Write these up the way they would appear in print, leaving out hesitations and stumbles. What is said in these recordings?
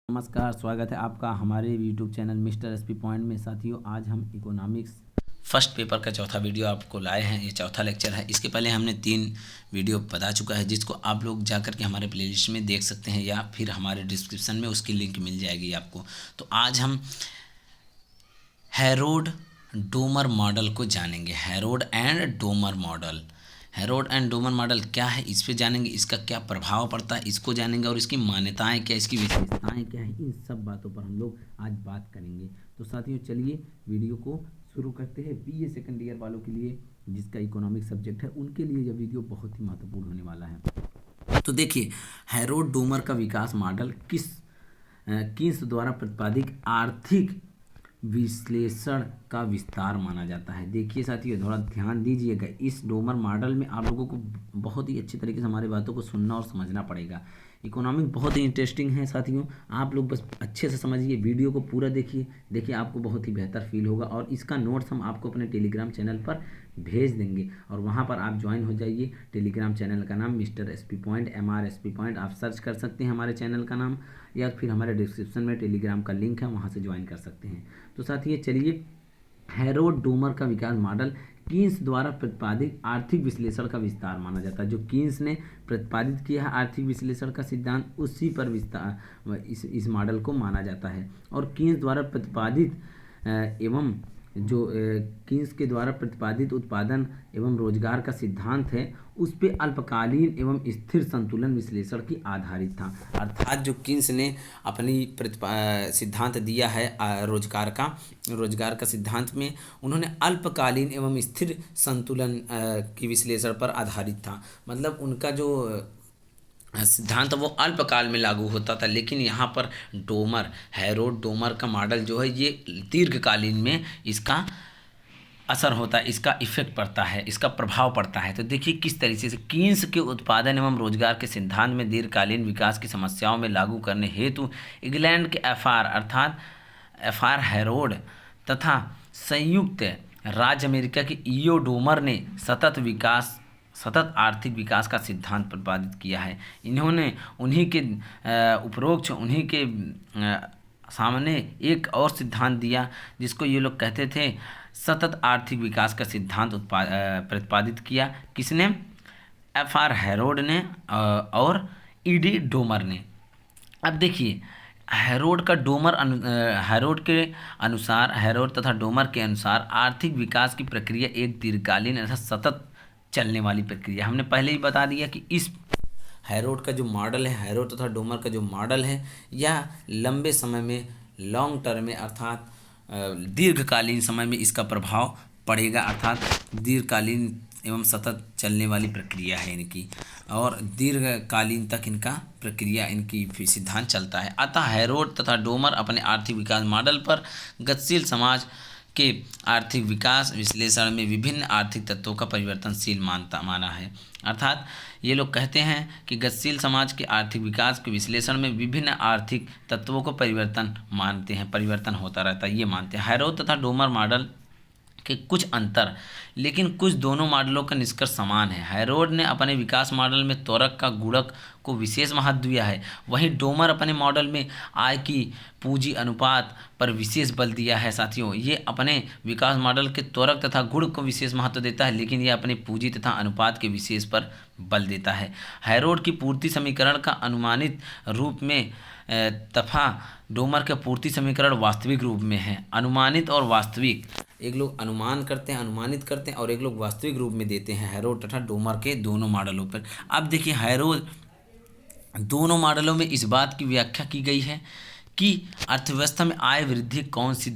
नमस्कार, स्वागत है आपका हमारे YouTube channel mister SP point में। साथियों, आज हम इकोनॉमिक्स फर्स्ट पेपर का चौथा वीडियो आपको लाए हैं। ये चौथा लेक्चर है। इसके पहले हमने 3 वीडियो बता चुका है, जिसको आप लोग जाकर के हमारे प्लेलिस्ट में देख सकते हैं या फिर हमारे डिस्क्रिप्शन में उसकी लिंक मिल जाएगी आपको। तो आज हम हेरोड डोमर मॉडल को जानेंगे। Herod and Domar model, Herod and Domar model क्या है, इस पे जानेंगे। इसका क्या प्रभाव पड़ता है, इसको जानेंगे। और इसकी मान्यताएं क्या, इसकी विशेषताएं क्या है, इन सब बातों पर हम लोग आज बात करेंगे। तो साथियों, चलिए वीडियो को शुरू करते हैं। बीए सेकंड ईयर वालों के लिए, जिसका इकोनॉमिक सब्जेक्ट है, उनके लिए यह वीडियो बहुत ही महत्वपूर्ण होने वाला है। तो देखिए, हेरोड डोमर का विकास मॉडल किस द्वारा प्रतिपादित आर्थिक विश्लेषण का विस्तार माना जाता है। देखिए साथियों, थोड़ा ध्यान दीजिएगा। इस डोमर मॉडल में आप लोगों को बहुत ही अच्छी तरीके से हमारी बातों को सुनना और समझना पड़ेगा। इकोनॉमिक बहुत ही इंटरेस्टिंग है साथियों। आप लोग बस अच्छे से समझिए, वीडियो को पूरा देखिए आपको बहुत ही बेहतर फील होगा। और इसका नोट्स हम आपको अपने टेलीग्राम चैनल पर भेज देंगे और वहाँ पर आप ज्वाइन हो जाइए। टेलीग्राम चैनल का नाम mister SP point, MR SP point, आप सर्च कर सकते हैं हमारे चैनल का नाम, या फिर हमारे डिस्क्रिप्शन में टेलीग्राम का लिंक है, वहाँ से ज्वाइन कर सकते हैं। तो साथियों, चलिए, हेरोड डोमर का विकास मॉडल कीन्स द्वारा प्रतिपादित आर्थिक विश्लेषण का विस्तार माना जाता है। जो कीन्स ने प्रतिपादित किया है आर्थिक विश्लेषण का सिद्धांत, उसी पर विस्तार इस मॉडल को माना जाता है। और कीन्स द्वारा प्रतिपादित एवं जो कीन्स के द्वारा प्रतिपादित उत्पादन एवं रोजगार का सिद्धांत है, उस पे अल्पकालीन एवं स्थिर संतुलन विश्लेषण की आधारित था। अर्थात जो कीन्स ने अपनी सिद्धांत दिया है रोजगार का सिद्धांत में, उन्होंने अल्पकालीन एवं स्थिर संतुलन की विश्लेषण पर आधारित था। मतलब उनका जो सिद्धांत वो अल्पकाल में लागू होता था, लेकिन यहाँ पर हेरोड डोमर का मॉडल जो है, ये दीर्घकालीन में इसका असर होता है, इसका इफेक्ट पड़ता है, इसका प्रभाव पड़ता है। तो देखिए किस तरीके से कीन्स के उत्पादन एवं रोजगार के सिद्धांत में दीर्घकालीन विकास की समस्याओं में लागू करने हेतु इंग्लैंड के एफआर हेरोड तथा संयुक्त राज्य अमेरिका के ईओ डोमर ने सतत आर्थिक विकास का सिद्धांत प्रतिपादित किया है। इन्होंने उन्हीं के सामने एक और सिद्धांत दिया, जिसको ये लोग कहते थे सतत आर्थिक विकास का सिद्धांत प्रतिपादित किया। किसने? एफआर हेरोड ने और ईडी डोमर ने। अब देखिए, हेरोड तथा डोमर के अनुसार आर्थिक विकास की प्रक्रिया एक दीर्घकालीन अर्थात सतत चलने वाली प्रक्रिया। हमने पहले ही बता दिया कि इस हेरोड का जो मॉडल है, हेरोड तथा डोमर का जो मॉडल है, यह लंबे समय में, लॉन्ग टर्म में अर्थात दीर्घकालीन समय में इसका प्रभाव पड़ेगा। अर्थात दीर्घकालीन एवं सतत चलने वाली प्रक्रिया है इनकी, और दीर्घकालीन तक इनकी सिद्धांत चलता है। अतः हेरोड तथा डोमर अपने आर्थिक विकास मॉडल पर गतिशील समाज के आर्थिक विकास विश्लेषण में विभिन्न आर्थिक तत्वों का परिवर्तनशील माना है। अर्थात ये लोग कहते हैं कि गतिशील समाज के आर्थिक विकास के विश्लेषण में विभिन्न आर्थिक तत्वों को परिवर्तन होता रहता है, ये मानते हैं। हेरोड तथा डोमर मॉडल के कुछ अंतर, लेकिन कुछ दोनों मॉडलों का निष्कर्ष समान है। हेरोड ने अपने विकास मॉडल में त्वरक का गुणक को विशेष महत्व दिया है, वहीं डोमर अपने मॉडल में आय की पूंजी अनुपात पर विशेष बल दिया है। साथियों, ये अपने विकास मॉडल के त्वरक तथा गुण को विशेष महत्व देता है, लेकिन ये अपने पूंजी तथा अनुपात के विशेष पर बल देता है। हेरोड की पूर्ति समीकरण का अनुमानित रूप में तथा डोमर का पूर्ति समीकरण वास्तविक रूप में है। अनुमानित और वास्तविक, एक लोग अनुमानित करते हैं और एक लोग वास्तविक रूप में देते हैं, हेरोड तथा डोमर के दोनों मॉडलों पर। अब देखिए, हेरोड दोनों मॉडलों में इस बात की व्याख्या की गई है कि अर्थव्यवस्था में आय वृद्धि कौन सी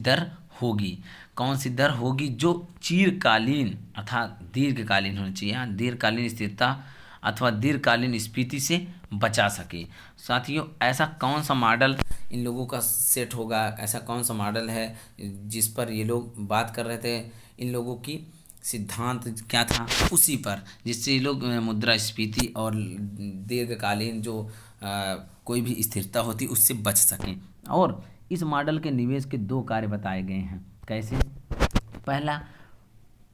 दर होगी जो चिरकालीन अर्थात दीर्घकालीन होनी चाहिए, दीर्घकालीन स्थिरता अथवा दीर्घकालीन स्फीति से बचा सके। साथियों, ऐसा कौन सा मॉडल इन लोगों का सेट होगा, ऐसा कौन सा मॉडल है जिस पर ये लोग बात कर रहे थे, इन लोगों की सिद्धांत क्या था, उसी पर, जिससे ये लोग मुद्रास्फीति और दीर्घकालीन जो कोई भी स्थिरता होती उससे बच सकें। और इस मॉडल के निवेश के 2 कार्य बताए गए हैं। कैसे? पहला,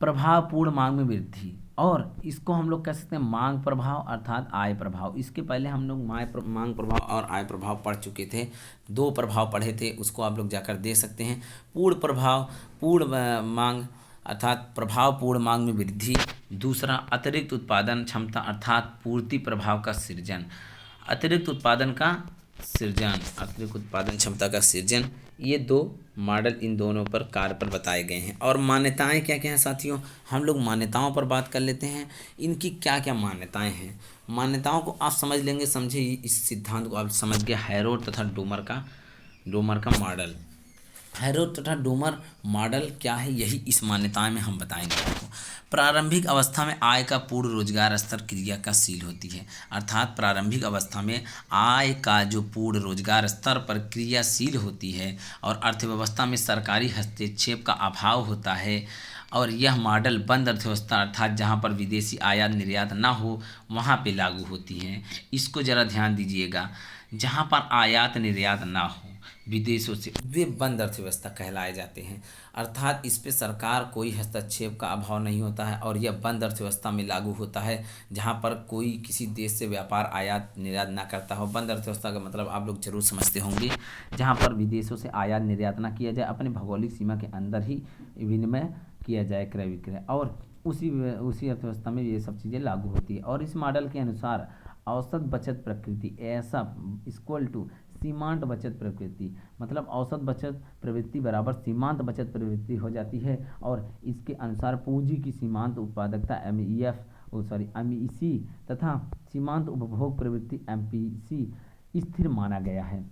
प्रभावपूर्ण मांग में वृद्धि। और इसको हम लोग कह सकते हैं मांग प्रभाव अर्थात आय प्रभाव। इसके पहले हम लोग मांग प्रभाव और आय प्रभाव पढ़ चुके थे, 2 प्रभाव पढ़े थे, उसको आप लोग जाकर दे सकते हैं। पूर्ण प्रभाव, पूर्ण मांग अर्थात प्रभाव पूर्ण मांग में वृद्धि। दूसरा अतिरिक्त उत्पादन क्षमता अर्थात पूर्ति प्रभाव का सृजन, अतिरिक्त उत्पादन का सृजन, अतिरिक्त उत्पादन क्षमता का सृजन। ये 2 मॉडल इन दोनों पर कार्य पर बताए गए हैं। और मान्यताएं क्या क्या हैं साथियों, हम लोग मान्यताओं पर बात कर लेते हैं। इनकी क्या क्या मान्यताएं हैं, मान्यताओं को आप समझ लेंगे, समझे इस सिद्धांत को आप समझ गए। हैरोड तथा डोमर का मॉडल, हैरोड तथा डोमर मॉडल क्या है, यही इस मान्यताएं में हम बताएंगे आपको। प्रारंभिक अवस्था में आय का पूर्ण रोजगार स्तर क्रियाशील होती है, अर्थात प्रारंभिक अवस्था में आय का जो पूर्ण रोजगार स्तर पर क्रियाशील होती है और अर्थव्यवस्था में सरकारी हस्तक्षेप का अभाव होता है। और यह मॉडल बंद अर्थव्यवस्था अर्थात जहाँ पर विदेशी आयात निर्यात ना हो वहाँ पे लागू होती है। इसको ज़रा ध्यान दीजिएगा, जहाँ पर आयात निर्यात ना हो विदेशों से, वे बंद अर्थव्यवस्था कहलाए जाते हैं। अर्थात इस पे सरकार कोई हस्तक्षेप का अभाव नहीं होता है और यह बंद अर्थव्यवस्था में लागू होता है, जहाँ पर कोई किसी देश से व्यापार आयात निर्यात ना करता हो। बंद अर्थव्यवस्था का मतलब आप लोग जरूर समझते होंगे, जहाँ पर विदेशों से आयात निर्यात ना किया जाए, अपने भौगोलिक सीमा के अंदर ही विनिमय किया जाए, क्रय विक्रय, और उसी अर्थव्यवस्था में ये सब चीज़ें लागू होती है। और इस मॉडल के अनुसार औसत बचत प्रकृति ऐसा इक्वल टू सीमांत बचत प्रवृत्ति, मतलब औसत बचत प्रवृत्ति बराबर सीमांत बचत प्रवृत्ति हो जाती है। और इसके अनुसार पूंजी की सीमांत उत्पादकता MEC तथा सीमांत उपभोग प्रवृत्ति MPC स्थिर माना गया है।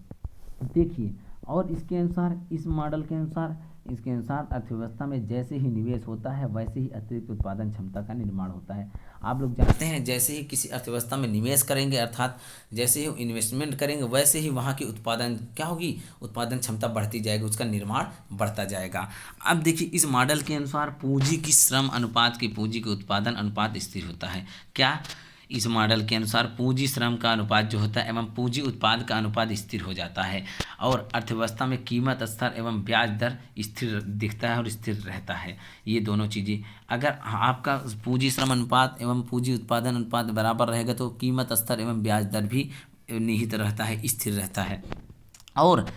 देखिए, और इसके अनुसार, इस मॉडल के अनुसार, इसके अनुसार अर्थव्यवस्था में जैसे ही निवेश होता है वैसे ही अतिरिक्त उत्पादन क्षमता का निर्माण होता है। आप लोग जानते हैं, जैसे ही किसी अर्थव्यवस्था में निवेश करेंगे अर्थात जैसे ही इन्वेस्टमेंट करेंगे वैसे ही वहाँ की उत्पादन क्या होगी, उत्पादन क्षमता बढ़ती जाएगी, उसका निर्माण बढ़ता जाएगा। अब देखिए, इस मॉडल के अनुसार पूंजी की श्रम अनुपात की पूंजी के उत्पादन अनुपात स्थिर होता है। क्या, इस मॉडल के अनुसार पूंजी श्रम का अनुपात जो होता है एवं पूंजी उत्पाद का अनुपात स्थिर हो जाता है और अर्थव्यवस्था में कीमत स्तर एवं ब्याज दर स्थिर दिखता है और स्थिर रहता है। ये दोनों चीज़ें, अगर आपका पूंजी श्रम अनुपात एवं पूंजी उत्पादन अनुपात बराबर रहेगा तो कीमत स्तर एवं ब्याज दर भी निहित रहता है, स्थिर रहता है। और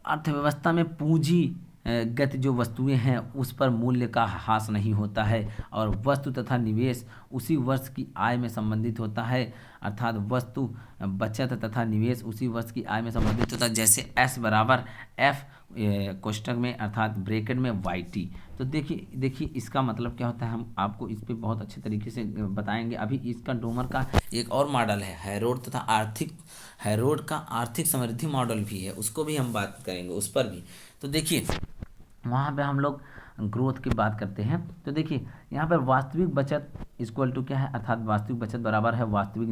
अर्थव्यवस्था में पूंजी गत जो वस्तुएं हैं उस पर मूल्य का ह्रास नहीं होता है और वस्तु तथा निवेश उसी वर्ष की आय में संबंधित होता है, अर्थात वस्तु बचत तथा निवेश उसी वर्ष की आय में संबंधित होता है। जैसे S बराबर F कोष्ठक में अर्थात ब्रैकेट में YT। तो देखिए इसका मतलब क्या होता है, हम आपको इस पे बहुत अच्छे तरीके से बताएंगे। अभी इसका डोमर का एक और मॉडल है हैरोड तथा हैरोड का आर्थिक समृद्धि मॉडल भी है, उसको भी हम बात करेंगे उस पर भी। तो देखिए, वहाँ पे हम लोग ग्रोथ की बात करते हैं। तो देखिए, यहाँ पर वास्तविक बचत इक्वल टू क्या है, अर्थात वास्तविक बचत बराबर है वास्तविक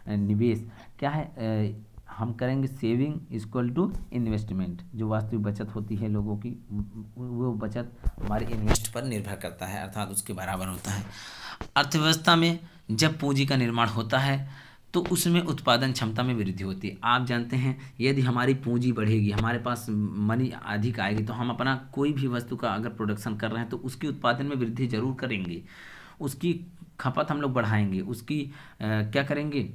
निवेश क्या है, हम करेंगे सेविंग इक्वल टू इन्वेस्टमेंट। जो वास्तविक बचत होती है लोगों की, वो बचत हमारे इन्वेस्ट पर निर्भर करता है, अर्थात उसके बराबर होता है। अर्थव्यवस्था में जब पूंजी का निर्माण होता है तो उसमें उत्पादन क्षमता में वृद्धि होती है। आप जानते हैं, यदि हमारी पूंजी बढ़ेगी, हमारे पास मनी अधिक आएगी, तो हम अपना कोई भी वस्तु का अगर प्रोडक्शन कर रहे हैं तो उसकी उत्पादन में वृद्धि जरूर करेंगे, उसकी खपत हम लोग बढ़ाएंगे, उसकी क्या करेंगे,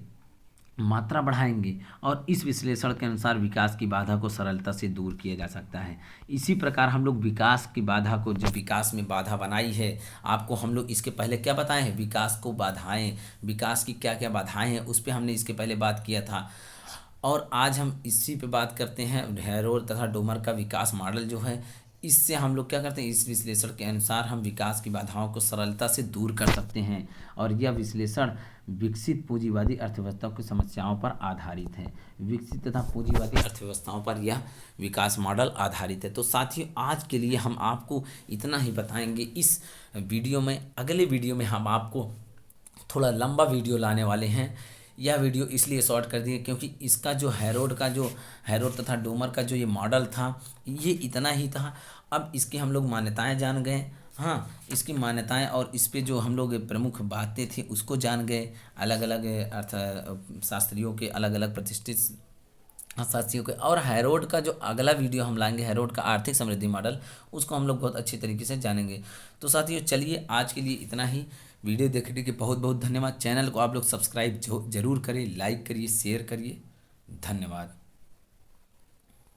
मात्रा बढ़ाएंगे। और इस विश्लेषण के अनुसार विकास की बाधा को सरलता से दूर किया जा सकता है। इसी प्रकार हम लोग विकास की बाधा को, जो विकास में बाधा बनाई है, आपको हम लोग इसके पहले क्या बताए हैं, विकास को बाधाएं, विकास की क्या क्या बाधाएं हैं उस पर हमने इसके पहले बात किया था। और आज हम इसी पे बात करते हैं, हैरोड तथा डोमर का विकास मॉडल जो है, इससे हम लोग क्या करते हैं, इस विश्लेषण के अनुसार हम विकास की बाधाओं को सरलता से दूर कर सकते हैं। और यह विश्लेषण विकसित पूंजीवादी अर्थव्यवस्था की समस्याओं पर आधारित है। विकसित तथा पूंजीवादी अर्थव्यवस्थाओं पर यह विकास मॉडल आधारित है। तो साथियों, आज के लिए हम आपको इतना ही बताएंगे इस वीडियो में। अगले वीडियो में हम आपको थोड़ा लंबा वीडियो लाने वाले हैं। यह वीडियो इसलिए शॉर्ट कर दिए क्योंकि इसका जो हैरोड तथा डोमर का जो ये मॉडल था, ये इतना ही था। अब इसकी हम लोग मान्यताएं जान गए, हाँ, इसकी मान्यताएं और इस पे जो हम लोग प्रमुख बातें थी उसको जान गए। अलग अलग अर्थशास्त्रियों के, अलग अलग प्रतिष्ठित अर्थशास्त्रियों के। और हैरोड का जो अगला वीडियो हम लाएंगे, हैरोड का आर्थिक समृद्धि मॉडल, उसको हम लोग बहुत अच्छी तरीके से जानेंगे। तो साथियों, चलिए आज के लिए इतना ही। वीडियो देखने के बहुत बहुत धन्यवाद। चैनल को आप लोग सब्सक्राइब जरूर करिए, लाइक करिए, शेयर करिए। धन्यवाद।